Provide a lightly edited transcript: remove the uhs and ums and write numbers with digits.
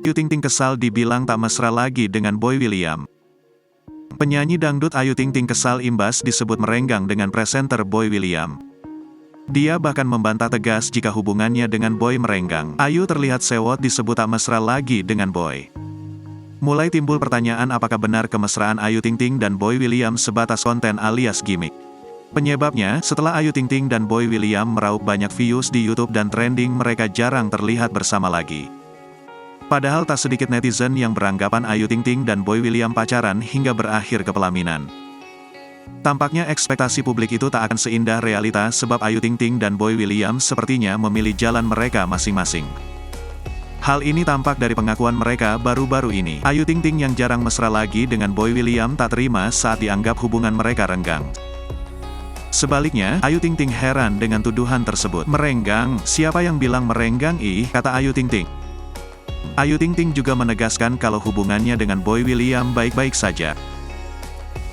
Ayu Ting Ting kesal dibilang tak mesra lagi dengan Boy William. Penyanyi dangdut Ayu Ting Ting kesal imbas disebut merenggang dengan presenter Boy William. Dia bahkan membantah tegas jika hubungannya dengan Boy merenggang. Ayu terlihat sewot disebut tak mesra lagi dengan Boy. Mulai timbul pertanyaan apakah benar kemesraan Ayu Ting Ting dan Boy William sebatas konten alias gimmick. Penyebabnya, setelah Ayu Ting Ting dan Boy William meraup banyak views di YouTube dan trending, mereka jarang terlihat bersama lagi. Padahal tak sedikit netizen yang beranggapan Ayu Ting Ting dan Boy William pacaran hingga berakhir ke pelaminan. Tampaknya ekspektasi publik itu tak akan seindah realita sebab Ayu Ting Ting dan Boy William sepertinya memilih jalan mereka masing-masing. Hal ini tampak dari pengakuan mereka baru-baru ini. Ayu Ting Ting yang jarang mesra lagi dengan Boy William tak terima saat dianggap hubungan mereka renggang. Sebaliknya, Ayu Ting Ting heran dengan tuduhan tersebut. Merenggang? Siapa yang bilang merenggang kata Ayu Ting Ting. Ayu Ting Ting juga menegaskan kalau hubungannya dengan Boy William baik-baik saja.